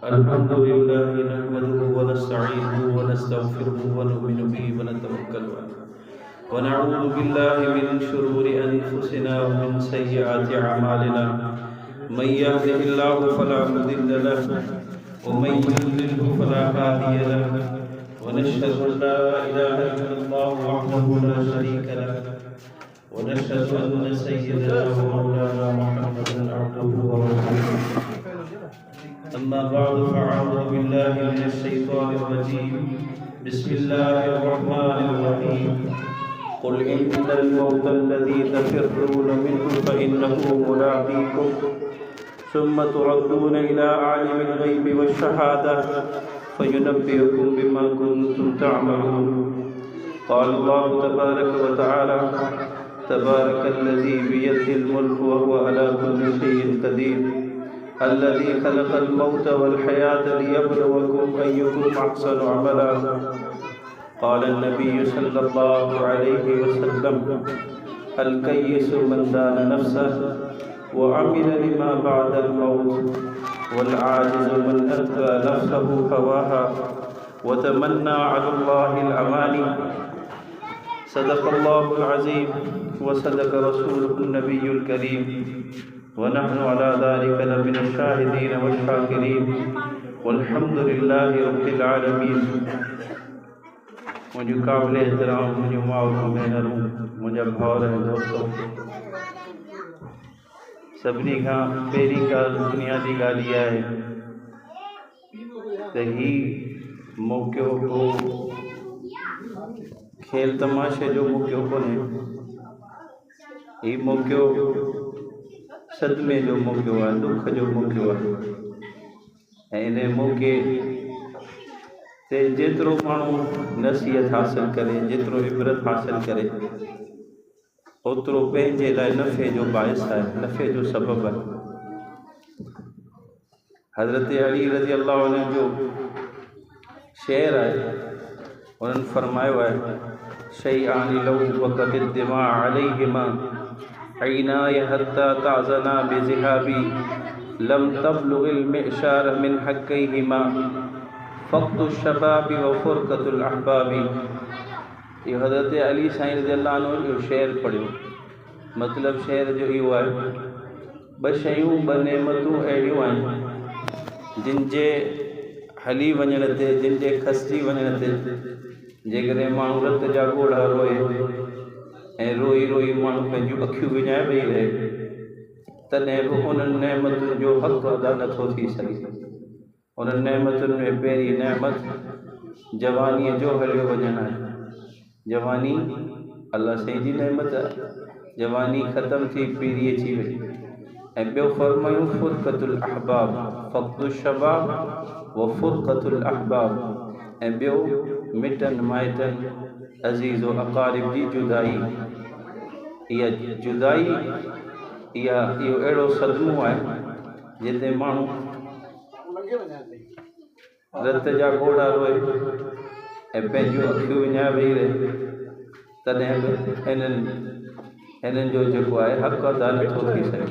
الحمد لله نحمده ونستعينه ونستغفره ونؤمن به ونتوكل عليه ونعوذ بالله من شرور أنفسنا ومن سيئات أعمالنا من يهده الله فلا مضل له ومن يضلل فلا هادي له ونشهد أن لا إله إلا الله وحده لا شريك له ونشهد أن سيدنا ومولانا محمدا عبده ورسوله أما بعد فأعوذ بالله من الشيطان الرجيم بسم الله الرحمن الرحيم قل إن الموت الذي تفرون منه فإنه ملاقيكم ثم تردون إلى عالم الغيب والشهادة فينبئكم بما كنتم تعملون قال الله تبارك وتعالى تبارك الذي بيده الملك وهو على كل شيء قدير الذي خلق الموت والحياة ليبلوكم أيكم أحسن عملا قال النبي صلى الله عليه وسلم الكيس من دان نفسه وعمل لما بعد الموت والعاجز من ألقى نفسه هواها وتمنى على الله الأماني صدق الله العظيم وصدق رسوله النبي الكريم ونحن على ذلك لمن الشاهدين والشاكرين والحمد لله رب العالمين मुझे काबिल एहतराम मुझे माओ भेनरूं मुझे भावर ऐं दोस्तों सभिनी खां पहिरीं ॻाल्हि बुनियादी ॻाल्हि इहा आहे त हीउ मौक़ियो को खेल तमाशे जो मौक़ियो कोन्हे हीउ मौक़ियो सदमे जो मौक़ियो आहे दुख जो मौक़ियो आहे ऐं इन मौक़े ते जेतिरो माण्हू नसीहत हासिल करे जेतिरो इबरत हासिल करे ओतिरो पंहिंजे लाइ नफ़े जो बाइस आहे नफ़े जो सबबु आहे हज़रत अली रज़ी अल्लाह अन्हु जो शेर आहे उन्हनि फरमायो आहे शैआनि लौ वक़त दिमा अलैहिमा ऐनाय हत्ता ताज़ना बिज़िहाबी लम तबलुगिल मिशार मिन हक़्क़ैहिमा फ़क़्तु शबाबी व फ़ुरक़तुल अहबाबी। इहो हज़रत अली साईं रज़ी अल्लाह अन्हु जो शेर पढ़ियो मतिलबु शेर जो इहो आहे ॿ शयूं ॿ नेमतूं अहिड़ियूं आहिनि जिन जे हली वञण ते जिन जे खसिजी वञण ते जेकॾहिं माण्हू रत जा ॻोढ़ा रोए ऐं रोई रोई माण्हू पंहिंजूं अखियूं विञाए वेही रहे तॾहिं बि उन्हनि नेमतुनि जो हक़ अदा नथो थी सघे। उन्हनि नेमतुनि में पहिरीं नेमत जवानीअ जो हलियो वञणु आहे। जवानी अलाह साईं जी नेमत आहे। जवानी ख़तमु थी पीरी अची वई ऐं ॿियो फरमायूं फ़ुरक़तुल अहबाब फ़क़्तु शबाब व फ़ुरक़तुल अहबाब ऐं ॿियो मिटनि माइटनि अज़ीज़ व अक़ारिब जी जुदाई। इहा जुदाई इहो अहिड़ो सदमो आहे जिते माण्हू रत जा ॻोढ़ा रोए ऐं पंहिंजूं अखियूं विञाए वेही रहे तॾहिं बि हिननि जो जेको आहे हक़ अदा नथो थी सघे।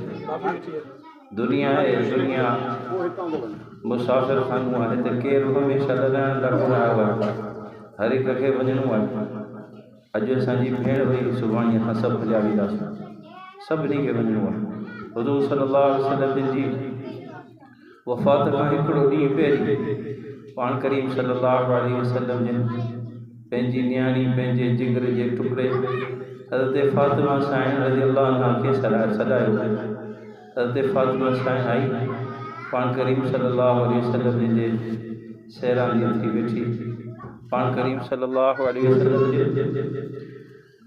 दुनिया आहे दुनिया मुसाफ़िर खानो आहे त केरु हमेशह लॻाइण लाइ कोन आयो आहे हर हिक खे वञिणो आहे। अॼु असांजी भेण वई सुभाणे असां सभु हलिया वेंदासीं सभिनी खे वञिणो आहे। हुज़ूर सल्लल्लाहु अलैहि वसल्लम जी वफ़ात खां हिकिड़ो ॾींहुं पहिरीं पाण करीम सल्लल्लाहु अलैहि वसल्लम जिन पंहिंजी न्याणी पंहिंजे जिगर जे टुकड़े हज़रत फ़ातिमा साईं रज़ी अल्लाह अन्हा खे सॾायो। हज़रत फ़ातिमा साईं आई पाण करीम सल्लल्लाहु अलैहि वसल्लम जे सैरानी थी वेठी पाण करीम सल्लल्लाहु अलैहि वसल्लम जे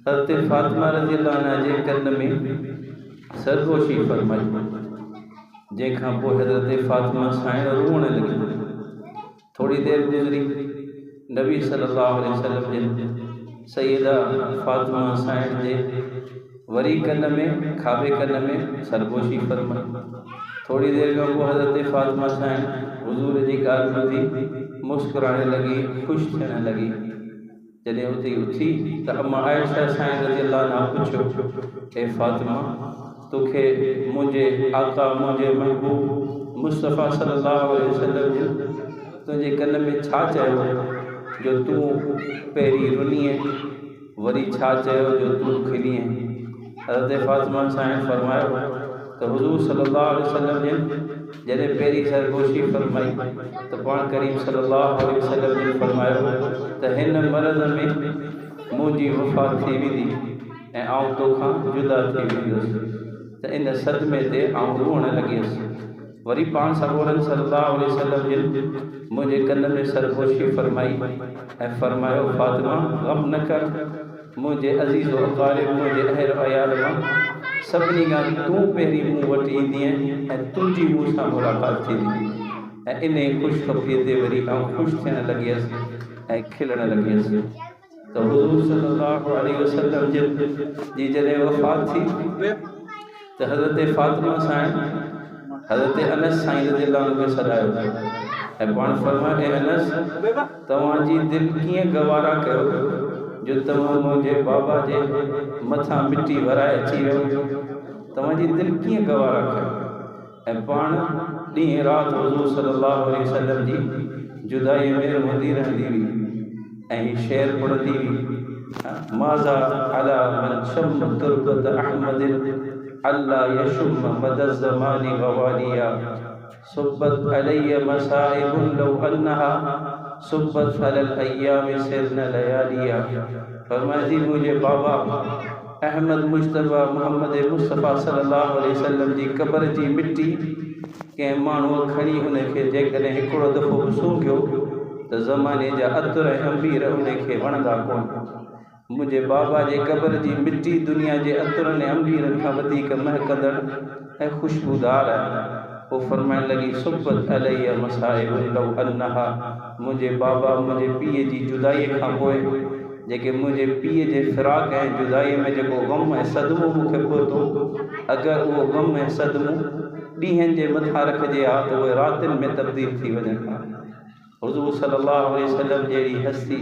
हज़रत फ़ातिमा रज़ी अल्लाह अन्हा जे कन में सरगोशी फरमाई जंहिंखां पोइ हज़रत फ़ातिमा साईं रोअण लॻी। थोरी देरि गुज़री नबी सल्लल्लाहु अलैहि वसल्लम जे सैयदा फ़ातिमा साईं जे वरी कन में खाॿे कन में सरगोशी फरमाई। थोरी देरि खां पोइ हज़रत फ़ातिमा साईं हुज़ूर जी ॻाल्हि ॿुधी मुस्कुराइण लॻी ख़ुशि थियण लॻी। जॾहिं उते उथी त अम्मा आयशा साईं रज़ी अल्लाह अन्हा पुछियो हे फ़ातिमा तोखे मुंहिंजे आका मुंहिंजे महबूब मुस्तफ़ा सल्लल्लाहु अलैहि वसल्लम जिन तुझे कन में छा चयो जो तू पहिरीं रुनीअ, वरी छा चयो जो तू खिलीअ। हज़रत फ़ातिमा साईं फरमायो त हुज़ूर सल्लल्लाहु अलैहि वसल्लम जिन जॾहिं पहिरीं सरगोशी फरमाई त पाण करीम सल्लल्लाहु अलैहि वसल्लम जिन फरमायो त हिन मर्ज़ में मुंहिंजी वफ़ात थी वेंदी ऐं आउं तोखां जुदा थी वेंदुसि, त इन सदमे ते आउं रोअण लॻी हुअसि। वरी पाण सॻोरनि सल्लल्लाहु अलैहि वसल्लम जिन मुंहिंजे कन में सरगोशी फरमाई ऐं फरमायो फ़ातिमा ग़म न कर, मुंहिंजे अज़ीज़ व अक़ारिब मुंहिंजे अहल अयाल मां सभिनी खां तूं पहिरीं मूं वटि ईंदीअ ऐं तुंहिंजी मूं सां मुलाक़ात थींदी। ऐं इन ख़ुशख़बरीअ ते वरी आउं ख़ुशि थियण लॻी हुअसि ऐं खिलण लॻी हुअसि। त हुज़ूर सल्लल्लाहु अलैहि वसल्लम जी जॾहिं वफ़ात थी त हज़रत फ़ातिमा साईं हज़रत अनस साईं रज़ियल्लाहु अन्हु खे सॾायो ऐं पाण फरमायो अनस तव्हांजी दिलि कीअं गवारा कयो जो तव्हां मुंहिंजे बाबा जे मथां मिटी भराए अची वियो, तव्हांजी दिलि कीअं गवारा कयो। ऐं पाण ॾींहुं राति हुज़ूर सल्लल्लाहु अलैहि वसल्लम जी जुदाई में रहंदी रहंदी हुई ऐं शेर पढ़ंदी हुई माज़ा अला मन शम तुरबत अहमदिन अल्लाह यशुम मद ज़मानी गवालिया सुब्बत अलैया मसाइबुन लौ अन्नहा सुब्बत अलल अय्याम सिरन लयालिया। फरमाती मुझे बाबा अहमद मुश्तबा मोहम्मद मुस्तफ़ा सल्लल्लाहु अलैहि वसल्लम जी क़बर जी मिट्टी कंहिं माण्हूअ खणी हुनखे जेकॾहिं हिकिड़ो दफ़ो बि सूंघियो त ज़माने जा अतर ऐं अंबीर हुनखे वणंदा कोन। मुंहिंजे बाबा जे क़बर जी मिट्टी दुनिया जे अतरनि ऐं अंबीरनि खां वधीक महकंदड़ ऐं ख़ुशबूदार आहे। पोइ फरमाइण लॻी सुब्बत अलैया मसाइबुन लौ अन्नहा, मुंहिंजे बाबा मुंहिंजे पीउ जी जुदाईअ खां पोइ जेके मुंहिंजे पीउ जे फिराक ऐं जुदाईअ में जेको ग़म ऐं सदमो मूंखे पहुतो, अगरि उहो ग़म ऐं सदमो ॾींहंनि जे मथां रखिजे हा त उहे रातिनि में तब्दील थी वञनि हा। हुज़ूर सल्लल्लाहु अलैहि वसल्लम जहिड़ी हस्ती,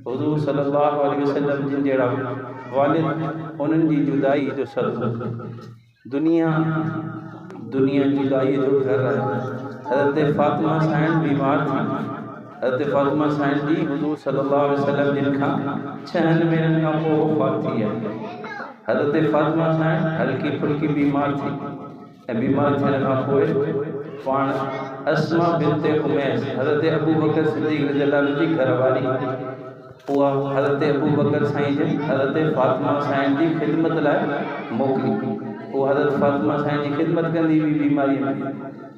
हुज़ूर सल्लल्लाहु अलैहि वसल्लम जिन जहिड़ा वालिद, उन्हनि जी जुदाई जो सदमो दुनिया जुदाई जो घर आहे। हज़रत फ़ातिमा साईं बीमार थी, हज़रत फ़ातिमा साईं जी हुज़ूर सल्लल्लाहु अलैहि वसल्लम जिन खां 6 महीननि खां पोइ वफ़ात थी आहे। हज़रत फ़ातिमा साईं हल्की फुल्की बीमार थी ऐं बीमार थियण खां पोइ पाण अस्मा बिन्ते उमैस हज़रत अबू बकर सिद्दीक़ रज़ियल्लाहु अन्हु जी घरवारी, उहा हज़रत अबू बकर साईं जिन हज़रत फ़ातिमा साईं जी ख़िदमत लाइ मोकिली। वो हज़रत फ़ातिमा साईं जी ख़िदमत कंदी हुई बीमारी में।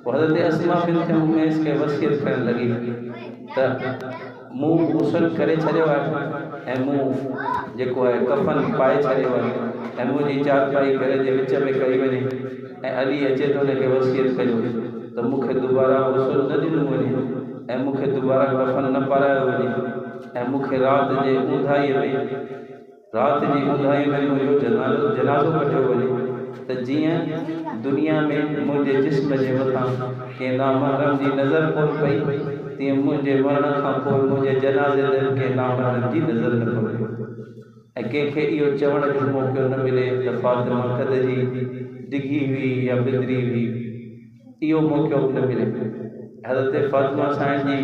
वो हज़रत अस्मा बिन्ते उमैस खे वसियत करण लॻी त मूं गुस्ल करे छॾियो आहे ऐं मूं जेको आहे कफ़न पाए छॾियो आहे ऐं मुंहिंजी चारपाई घर जे विच में कई वञे ऐं अली अचे तो हुनखे वसियत कयो त मूंखे दुबारा गुस्ल न ॾिनो वञे ऐं मूंखे दुबारा कफ़न न पारायो वञे ऐं मूंखे राति जी ऊंधाईअ में मुंहिंजो जनाज़ो कढियो वञे त जीअं दुनिया में मुंहिंजे जिस्म जे मथां कंहिं नामहरम जी नज़र कोन पई, तीअं मुंहिंजे मरण खां पोइ मुंहिंजे जनाज़े ते कंहिं नामहरम जी नज़र न पई ऐं कंहिंखे इहो चवण जो मौक़ो न मिले त फ़ातिमा कदजी डिघी हुई या बिदरी हुई, इहो मौक़ो न मिले। हज़रत फ़ातिमा साईं जी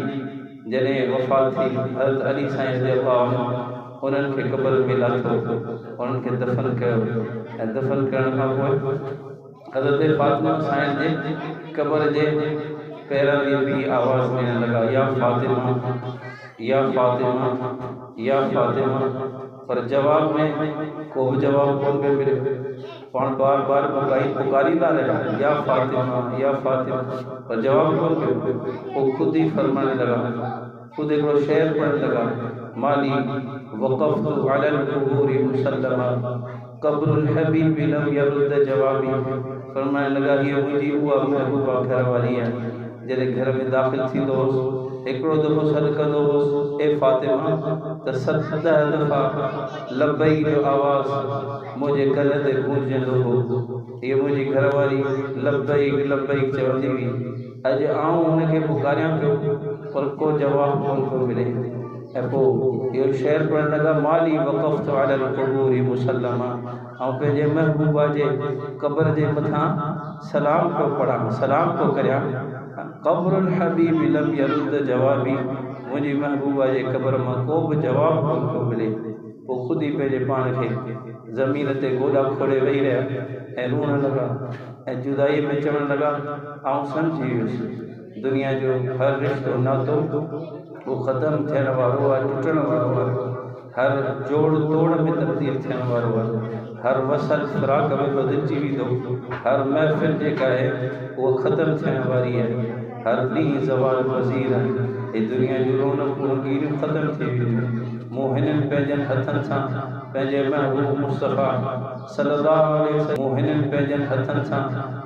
जॾहिं वफ़ात थी, हज़रत अली साईं रज़ियल्लाहु अन्हु उन्हनि खे क़बर में लाथो, उन्हनि खे दफ़न कयो ऐं दफ़न करण खां पोइ हज़रत फ़ातिमा साईं जे क़बर जे पैरनि जी आवाज़ में लॻा या फ़ातिमा या फ़ातिमा या फ़ातिमा, पर जवाब में को बि जवाब कोन पियो मिले। पाण बार बार पुकारींदा रहिया या फ़ातिमा, पर जवाब कोन पियो। वो खुद ही फरमाने लगा, खुद हिकिड़ो शेर पढ़ण लॻा, माली वक़फ़्तु अलल क़ुबूरि मुसल्लमा क़ब्रुल हबीबि लम यरुद्द जवाबी। फरमाइण लॻा हीअ मुंहिंजी उहा महबूबा घरवारी आहे जॾहिं घर में दाख़िल थींदो हुउसि हिकिड़ो दफ़ो सॾु कंदो हुउसि ए फ़ातिमा त 7 दफ़ा लब्बैक जो आवाज़ मुंहिंजे कन ते गूंजंदो हो। हीअ मुंहिंजी घरवारी लब्बैक लब्बैक चवंदी हुई। अॼु आऊं हुनखे पुकारियां पियो पर को जवाबु कोन थो मिले। ऐं पोइ इहो शेर पढ़ण लॻा, माली वक़फ़्तु अलल क़ुबूरि मुसल्लमा, ऐं पंहिंजे महबूबा जे क़बर जे मथां सलाम को पढ़ा, सलाम को करिया। क़ब्रुल हबीब लम यरुद जवाबी, मुंहिंजी महबूबा जे क़ब्र मां को बि जवाबु कोन पियो मिले। पोइ ख़ुदि ई पंहिंजे पाण खे ज़मीन ते गोॾा खोड़े वेही रहिया ऐं रोअण लॻा ऐं जुदाई में चवण लॻा, आउं सम्झी वियुसि दुनिया जो हर रिश्तो नातो वो ख़त्म थियण वारो आहे, टुटण वारो आहे। हर जोड़ तोड़ में तब्दील थियण वारो आहे। हर वसल फ़िराक में बदिलजी वेंदो। हर महफ़िल जेका आहे उहा ख़त्म थियण वारी आहे। हर ॾींहुं ज़वाल पज़ीर आहे। हे दुनिया जूं रौनकूं रंगीनियूं ख़त्म थी वेंदियूं। मूं हिननि पंहिंजनि हथनि सां पंहिंजे महबूब मुस्तफ़ा सल्लल्लाहु अलैहि वसल्लम, मूं हिननि पंहिंजनि हथनि सां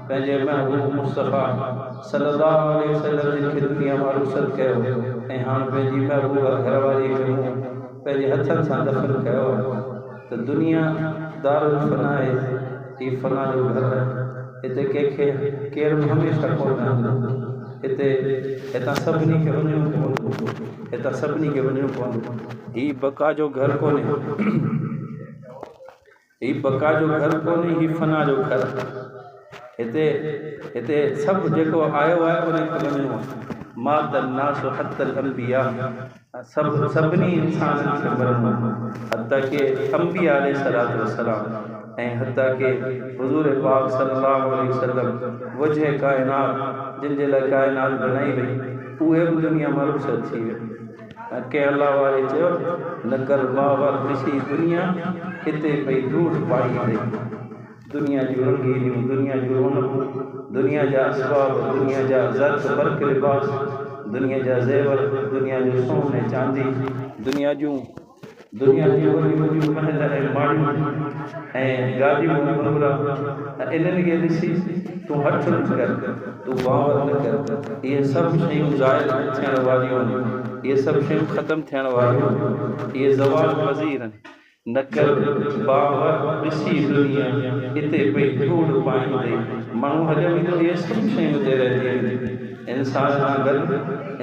पंहिंजे महबूब मुस्तफ़ा सल्लल्लाहु अलैहि वसल्लम जिनखे दुनिया मां रुख़्सत कयो ऐं हाणे पंहिंजी महबूबा घरवारी खे मूं पंहिंजे हथनि सां दफ़न कयो आहे। त दुनिया दारुल फ़ना आहे, ही फ़ना जो घर आहे। हिते कंहिंखे केरु हमेशह कोन रहंदो। हितां सभिनी खे वञिणो पवंदो, हितां सभिनी खे वञिणो पवंदो। ही बका जो घर कोन्हे, ही बका जो घर कोन्हे, ही फ़ना जो घर। हिते सभु जेको आयो आहे उनखे वञिणो आहे। मात नास हतल अंबिया, सभिनी इंसाननि खे मरणो आहे। हता के अंबिया अलैहिस्सलातु वस्सलाम ऐं हता के हुज़ूर पाक सल्लल्लाहु अलैहि वसल्लम वजह काइनात, जिन जे लाइ काइनात बनाई वई, उहे बि दुनिया मां रुख़्सत थी विया। कंहिं अलाह वारे चयो, न कर वाह ॾिसी दुनिया हिते पई धूड़ पाईंदे। दुनिया जूं रंगीनियूं, दुनिया जूं रौनकूं, दुनिया जा असबाब, दुनिया जा ज़र्फ़ बर्क़ लिबास, दुनिया जा ज़ेवर, दुनिया जो सोन ऐं चांदी, दुनिया जूं वॾियूं वॾियूं महल ऐं माड़ियूं ऐं गाॾियूं बंगला, इन्हनि खे ॾिसी तूं हथ न कर, तूं बावर न कर। इहे सभु शयूं ज़ाहिर थियण वारियूं आहिनि, इहे सभु शयूं ख़त्म थियण वारियूं आहिनि, इहे ज़वाल पज़ीर आहिनि। न कर बावर ॾिसी दुनिया हिते पई धूड़ पाईंदे। माण्हू हलियो वेंदो, इहे सभु शयूं हिते रहंदियूं आहिनि। इंसान सां गॾु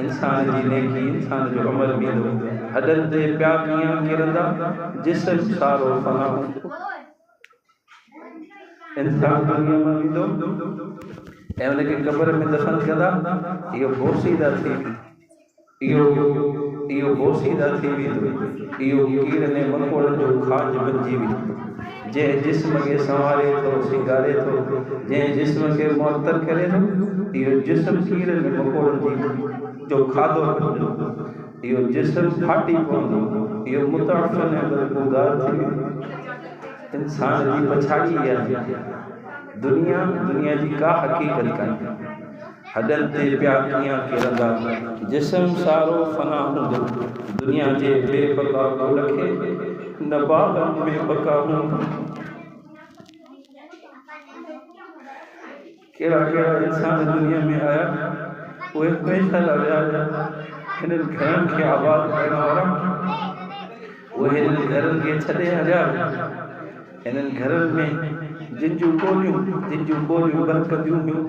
इंसान जी नेकी, इंसान जो अमल वेंदो। हॾनि ते पिया कीअं किरंदा, जिस्म सारो फ़ना हूंदो। इंसान दुनिया मां वेंदो ऐं उनखे क़ब्र में दफ़न कंदा, इहो बोसीदा थी वेंदो, इहो बोसीदा थी वेंदो, इहो कीड़नि ऐं मकोड़नि जो खाज बणिजी वेंदो। जंहिं जिस्म खे संवारे थो, सिंगारे थो, जंहिं जिस्म खे मुअत्तर करे थो, इहो जिस्म कीड़नि ऐं मकोड़नि जो खाधो बणिजो। इहो जिस्म फाटी पवंदो, इहो मुताफ़िन ऐं बदबूदार थी वेंदो। इंसान जी पछाड़ी आहे दुनिया जी का हक़ीक़त कान्हे। हॾनि ते पिया कीअं किरंदा, जिस्म सारो फ़ना हूंदो। दुनिया जे बेबका गुल खे न बाग़नि में बका हूंदो। कहिड़ा कहिड़ा इंसान दुनिया में आया, उहे पैसा लाइ विया, हिननि घरनि खे आबाद करण वारा, उहे हिननि घरनि खे छॾे हलिया। हिननि घरनि में जिन जूं ॿोलियूं बरकतियूं हुयूं,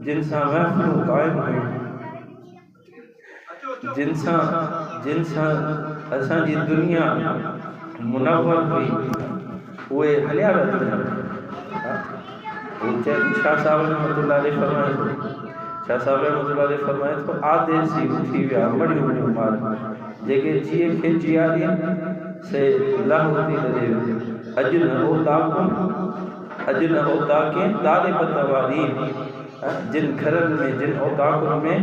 जिन सां महफ़िलूं क़ाइमु हुयूं, जिन सां असांजी दुनिया मुनव्वर हुई, उहे हलिया विया। शाह साहिब रहमतुल्लाह अलैहि फरमाए थो, आदेसी उथी विया मड़ियूं माल, जेके जीअं खे जियारी से लाहौती लॾे अॼु न होता के दाले पतवारी। जिन घरनि में, जिन औताकुनि में,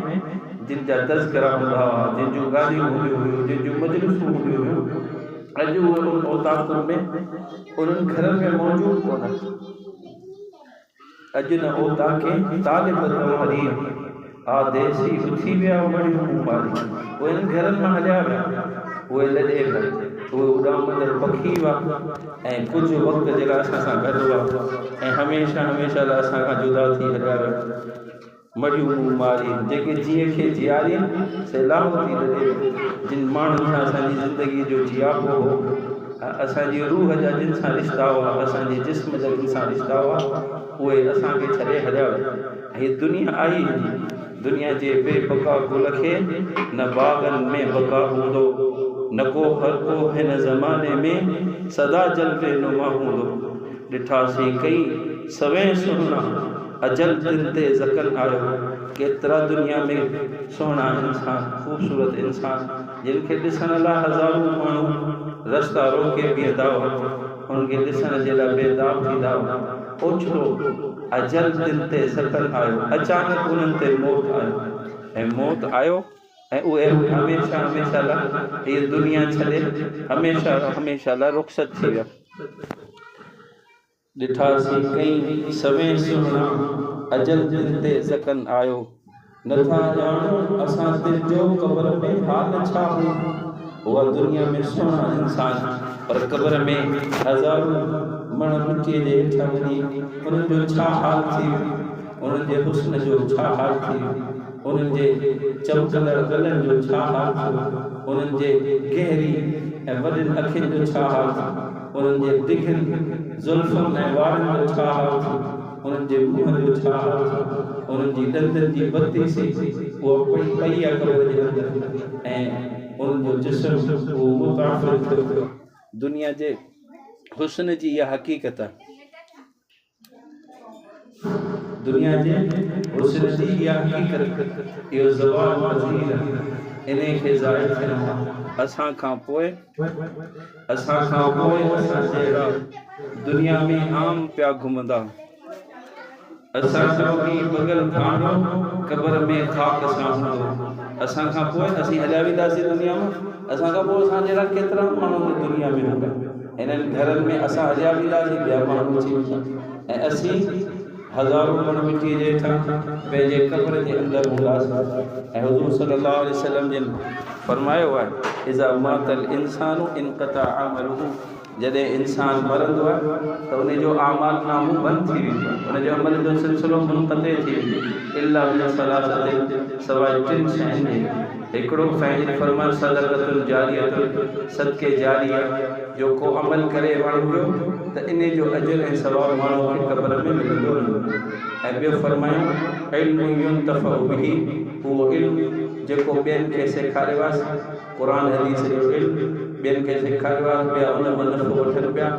जिन जा तज़किरा हूंदा हुआ, जिन जूं ॻाल्हियूं हूंदियूं हुयूं, जिन जूं मजलिसूं हूंदियूं हुयूं, अॼु उहे उन औताकुनि में, उन्हनि घरनि में मौजूदु कोन। अॼु न होता के दाले पतवारी, आदेसी उथी विया मड़ियूं मारी। उहे हिननि घरनि मां हलिया विया, उहे लॾे विया, उहे उॾामंदड़ पखी हुआ ऐं कुझु वक़्त जे लाइ असां सां गॾु हुआ ऐं हमेशह लाइ असां खां जुदा थी हलिया विया। मड़ियूं मारी, जेके जीअं खे जियारी से लाहौती लॾे। जिन माण्हुनि सां असांजी ज़िंदगी जो जियापो हो, असांजी रूह जा जिन सां रिश्ता हुआ, असांजे जिस्म जा जिन सां रिश्ता हुआ, उहे असांखे छॾे हलिया विया। हीअ दुनिया आई, दुनिया जे बेबका गुल खे न बाग़नि में बका हूंदो, न को हर को हिन ज़माने में सदा जलवे नुमा हूंदो। ॾिठासीं कई सवें सुहिणा अजल दिल ते ज़कन आयो केतिरा दुनिया में सोहणा इंसान ख़ूबसूरत इंसान जिनखे ॾिसण लाइ हज़ारों माण्हू रस्ता रोके बीहंदा हुआ उनखे ॾिसण जे लाइ बेदाब थींदा हुआ ओचितो अजल दिल ते ज़कन आयो अचानक उन्हनि ते मौत आयो ऐं मौत आयो ऐं उहे हमेशह हमेशह लाइ हीअ दुनिया छॾे हमेशह हमेशह लाइ रुख़्सत थी विया ॾिठासीं कई सवें सुहिणा अजल दिल ते ज़कन आयो नथा ॼाणूं असां दिल जो क़ब्र में हाल छा हो उहा दुनिया में सुहिणा इंसान पर क़ब्र में हज़ारों मण मिटीअ जे हेठां वञी उन्हनि जो छा हाल थी वियो उन्हनि जे हुस्न जो छा हाल थी वियो उन्हनि जे चमकंदड़ गलनि जो छा हाल थियो उन्हनि जे गहरी ऐं वॾनि अखियुनि जो छा हाल थियो उन्हनि जे डिघनि ज़ुल्फ़नि ऐं वारनि जो छा हाल थियो उन्हनि जे मुंहं जो छा हाल थियो उन्हनि जी ॾंदनि जी बत्ती सी उहा पई आहे क़ब्र जे अंदरि ऐं उन्हनि जो जिस्म उहो मुताफ़िर थियो दुनिया जे हुस्न जी इहा हक़ीक़त आहे दुनिया जे हुस्न जी इहा हक़ीक़त इहो ज़वाल पज़ीर आहे इन खे ज़ाहिर थियणो असां खां पोइ असां जहिड़ा दुनिया में आम पिया घुमंदा असां जो बि बगल खानो क़ब्र में ख़ाक सां हूंदो असां खां पोइ असीं हलिया वेंदासीं दुनिया में असां खां पोइ असां जहिड़ा केतिरा माण्हू दुनिया में हूंदा हिननि घरनि में असां हलिया वेंदासीं ॿिया माण्हू अची वेंदा ऐं असीं हज़ारों मण मिटीअ जे हेठां पंहिंजे क़ब्र जे अंदरि हूंदासीं ऐं हुज़ूर सल्लल्लाहु अलैहि वसल्लम जिन फरमायो आहे इज़ा मातल इंसानु इनक़ता अमलुहु जॾहिं इंसान मरंदो आहे त उनजो आमाल नामो बंदि थी वेंदो आहे उनजो अमल जो सिलसिलो मुनक़ते थी वेंदो इल्ला मिन सलासतिन सवाइ टिनि शयुनि जे हिकिड़ो फैमिली फरमान सदक़तुन जारियतुन सदके जारिया जो को अमल करे वणियो त इन जो अजर ऐं सवाबु माण्हू खे क़ब्र में मिलंदो रहंदो ऐं ॿियो फरमायो इल्मु युंतफ़उ बिही उहो इल्मु जेको ॿियनि खे सेखारियो आहे क़ुर हदीस जो इल्मु ॿियनि खे सेखारियो आहे ॿिया उन मां नफ़ो वठनि पिया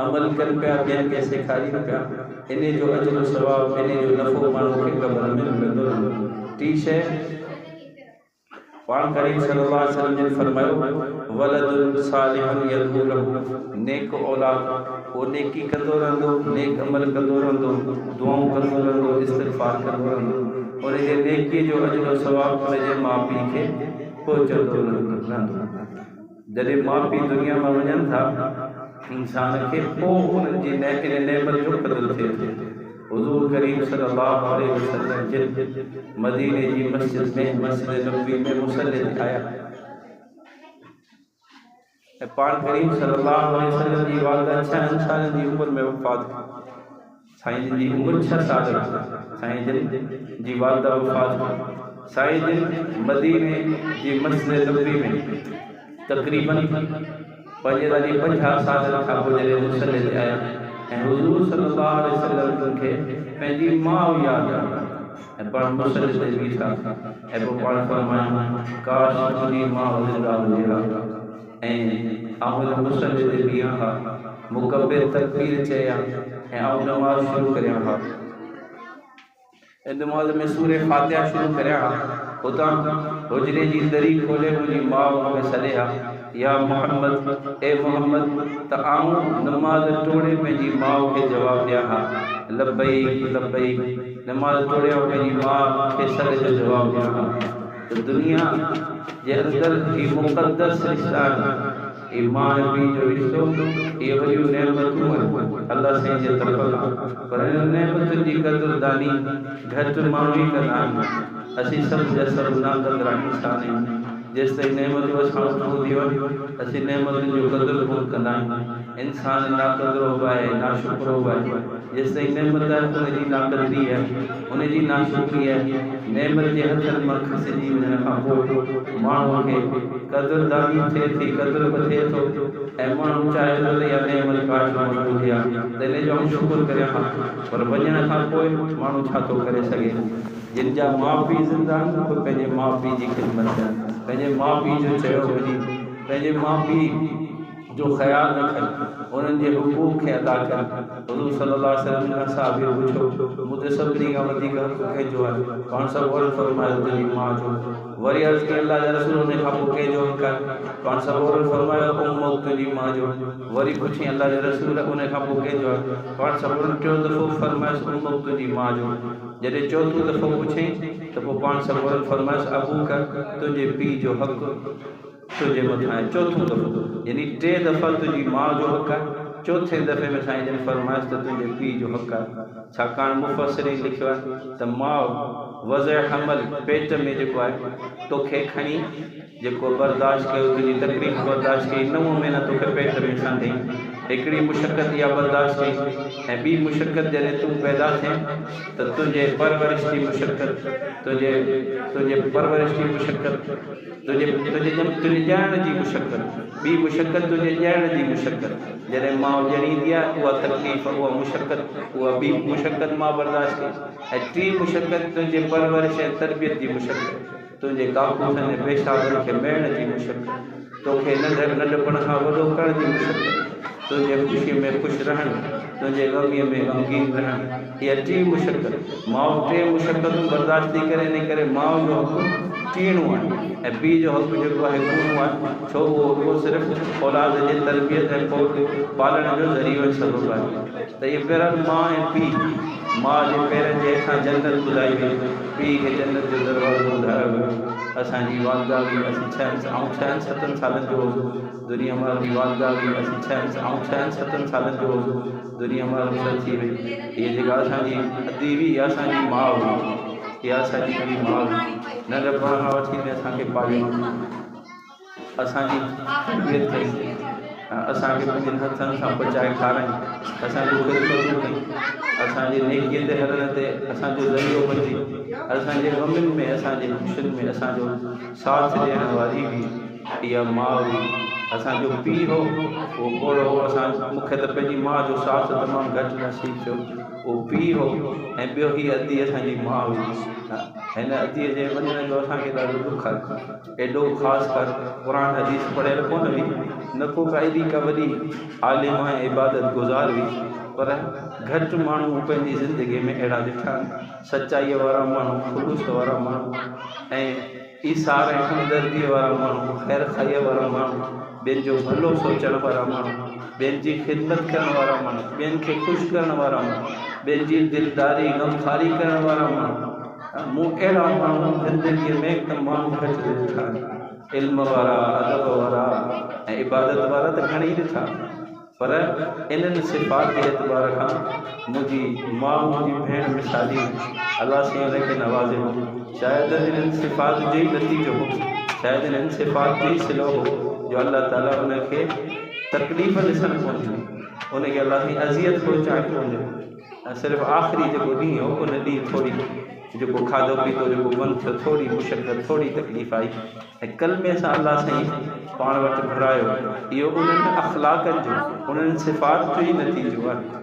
अमल कनि पिया ॿियनि खे सेखारीनि पिया इन जो अजर सवाबु इन जो नफ़ो माण्हू खे क़ब्र में मिलंदो रहंदो टी शइ पाण करीम सल्लल्लाहु अलैहि वसल्लम ने फरमायो वलदुन सालिहुन यदू लहू नेक औलाद वो नेकी कंदो रहंदो नेक अमल कंदो रहंदो दुआऊं कंदो रहंदो इस्तिग़फ़ार कंदो रहंदो और ये नेकी जो अजर सवाब उनजे माउ पीउ खे पहुचंदो रहंदो जॾहिं माउ पीउ दुनिया में वञनि था इंसान खे पोइ उन्हनि जी नेमत जो क़दुरु थिए थो हुज़ूर करीम सल्लल्लाहु अलैहि वसल्लम जिन मदीने जी मस्जिद में मस्जिद नबवी में मुसल्ले ते आया ऐं पाण करीम सल्लल्लाहु अलैहि वसल्लम जी वालदा 6 सालनि जी उमिरि में वफ़ात साईं जिन जी उमिरि 6 साल साईं जिन जी वालदा वफ़ात साईं जिन मदीने जी मस्जिद नबवी में तक़रीबन 50 साल खां पोइ जॾहिं मुसल्ले ते आया ऐं हुज़ूर सल्लल्लाहु अलैहि वसल्लम खे पंहिंजी माउ यादि आई ऐं पाण मुसल्ले ते बीठा ऐं पोइ पाण फरमायो काश मुंहिंजी माउ ज़िंदा हुजे हा ऐं आउं मुसल्ले ते बीहां हा मुकब्बिर तकबीर चयां ऐं आउं नमाज़ शुरू करियां हा ऐं नमाज़ में सूरे फातिहा शुरू करियां हा हुतां हुजरे जी दरी खोले मुंहिंजी माउ मूंखे सॾे हा या मोहम्मद ए मोहम्मद त आऊं नमाज़ टोड़े पंहिंजी माउ खे जवाबु ॾियां हा लब्बैक लब्बैक नमाज़ टोड़े पंहिंजी माउ खे सॾ जो जवाबु ॾियां हा त दुनिया जे अंदरि ही मुक़द्दस रिश्ता ये मां पीउ जो रिश्तो ये वॾियूं नेमतूं आहिनि अल्लाह साईं जे तरफ़ां पर हिन नेमतुनि जी क़दुरदानी घटि माण्हू ई कंदा आहिनि असीं सभु जा सभु नाक़दर इंसान आहियूं जेसि ताईं नेमतूं असां वटि हूंदियूं आहिनि असीं नेमतुनि जो क़दुरु कोन कंदा आहियूं इंसान नाक़दुरु आहे नाशुक्रो आहे जेसि ताईं नेमत आहे उनजी नाक़दरी आहे उनजी नाशुक्री आहे नेमत जे हथनि मां खसिजी वञण खां पोइ माण्हूअ खे क़दुरदानी थिए थी क़दुरु बि थिए थो ऐं माण्हू चाहे थो त इहा नेमत काश मौजूदु हुजे हा त इन जो शुकुरु करियां हा पर वञण खां पोइ माण्हू छा थो करे सघे जिन जा माउ पीउ ज़िंदा आहिनि उहे पंहिंजे माउ पीउ जी ख़िदमत कनि पंहिंजे माउ पीउ जो चयो वञी पंहिंजे माउ पीउ जो ख़्यालु रखनि उन्हनि जे हुकूक खे अदा कनि। हुज़ूर सल्लल्लाहु अलैहि वसल्लम खां सहाबी पुछो मूंखे सभिनी खां वधीक हक़ कंहिंजो आहे? पाण सभु औरत फरमायो तुंहिंजी माउ जो। वरी अर्ज़ु कई अल्लाह जे रसूल उन खां पोइ कंहिंजो हक़ आहे? पाण सभु औरत फरमायो उम्मुक तुंहिंजी माउ जो। वरी पुछी अल्लाह जे रसूल उन खां पोइ कंहिंजो आहे? पाण सभु टियों दफ़ो फरमायोसि उम्मुक तुंहिंजी माउ जो। जॾहिं चौथों दफ़ो पुछई त पोइ पाण सभु औरत फरमायोसि अबूक तुंहिंजे पीउ जो हक़ तुंहिंजे मथां आहे। चौथों दफ़ो यानी 3 दफ़ा तुंहिंजी माउ जो हक़ आहे, चौथे दफ़े में साईं जन फरमाइश त तुंहिंजे पीउ जो हक़ आहे। छाकाणि मुफ़सिरीन लिखियो आहे त माउ वज़अ हमल पेट में जेको आहे तोखे खणी जेको बर्दाश्त कयो, तुंहिंजी तकलीफ़ बर्दाश्त कई, 9 महीना तोखे पेट में सांधई, हिकिड़ी मुशक़त इहा बर्दाश्त कई। ऐं ॿी मुशक़त जॾहिं तूं पैदा थिए त तुंहिंजे परवरिश जी मुशक़त, तुंहिंजे परवरिश जी मुशक़त, तुंहिंजे ॼाइण जी मुशक़त, ॿी मुशक़त तुंहिंजे ॼाइण जी मुशक़त। जॾहिं माउ ॼणींदी आहे उहा तकलीफ़, उहा मुशक़त, उहा ॿी मुशक़त मां बर्दाश्त कई। ऐं 3 मुशक़त तुंहिंजे परवरिश ऐं तरबियत जी मुशक़त, तुंहिंजे काकूसनि ऐं पेशाबनि खे मेहण जी मुशक़त, तोखे नंढपण खां वॾो करण जी मुशक़त, तुंहिंजे ख़ुशीअ में ख़ुशि रहणु, तुंहिंजे ग़मीअ में ग़मगीन रहणु, इहा 3 मुशक़त। माउ 3 मुशक़तूं बर्दाश्त थी करे, इन करे माउ जो हक़ टीणो आहे ऐं पीउ जो हक़ जेको आहे कूणो आहे। छो उहो सिर्फ़ु औलाद जे तरबियत ऐं पालण जो ज़रियो ऐं सबबु आहे। त इहे पहिरियों माउ ऐं पीउ, माउ जे पेरनि जे हेठां जन्नत ॿुधाई वई, पीउ खे जन्नत जो दरवाज़ो ॿुधायो वियो। असांजी वालदा बि असीं 6-7 सालनि जो हुओ दुनिया मां वालदा बि असीं 6-7 सालनि जो हुओ दुनिया मां रुख़सत थी वई। इहा जेका असांजी अदी हुई इहा असांजी माउ हुई, इहा असांजी वॾी माउ हुई। नंढपण खां वठी असांखे पालियो, असांजी तरबियत कई, असांखे पंहिंजनि हथनि सां पचाए खाराई, असांजो ख़िदमतूं कई, असांजे नेकीअ ते हलण ते असांजो ज़रियो बणिजी, असांजे ग़मनि में असांजे ख़ुशियुनि में असांजो साथ ॾियण वारी बि इहा माउ हुई। असांजो पीउ हो उहो कोड़ो हो, मूंखे त पंहिंजी माउ जो साथ तमामु घटि नसीबु थियो, उहो पीउ हो। ऐं ॿियो हीअ अदी असांजी माउ हुई। हिन अदीअ जे वञण जो असांखे ॾाढो दुख आहे। एॾो ख़ासि कर क़ुर हदीस पढ़ियल कोन हुई, न को एॾी का वॾी आलिम ऐं इबादत गुज़ार हुई, पर घटि माण्हू पंहिंजी ज़िंदगीअ में अहिड़ा ॾिठा आहिनि। सचाईअ वारा माण्हू, ख़ुलूस वारा माण्हू ऐं ईसार ऐं हमदर्दीअ वारा माण्हू, ख़ैर खाईअ वारा माण्हू, ॿियनि जो भलो सोचण वारा माण्हू, ॿियनि जी ख़िदमत करण वारा माण्हू, ॿियनि खे ख़ुशि करण वारा माण्हू, ॿियनि जी दिलदारी ग़मख़ारी करण वारा माण्हू। मूं अहिड़ा माण्हू ज़िंदगीअ में तमामु घटि ॾिठा आहिनि। इल्म वारा, अदब वारा ऐं इबादत वारा त घणेई ॾिठा, पर इन्हनि सिफ़ात जे एतबार खां मुंहिंजी माउ, मुंहिंजी भेण मिसाली, अलाह साईं हुनखे नवाज़ियो। शायदि इन्हनि सिफ़ात जो ई नतीजो हो, शायदि इन्हनि सिफ़ात जो ई सिलो हो जो अल्लाह ताला उनखे तकलीफ़ ॾिसणु कोन ॾिनी, उनखे अलाह जी अज़ियत पहुचाइणु कोन ॾिनी। सिर्फ़ु आख़िरी जेको ॾींहुं हो, उन ॾींहुं थोरी जेको खाधो पीतो जेको बंदि थियो, थोरी मुशक़त, थोरी तकलीफ़ आई ऐं कलमे सां अल्लाह साईं पाण वटि घुरायो। इहो उन्हनि अख़लाक़नि जो, उन्हनि सिफ़ात जो ई नतीजो आहे।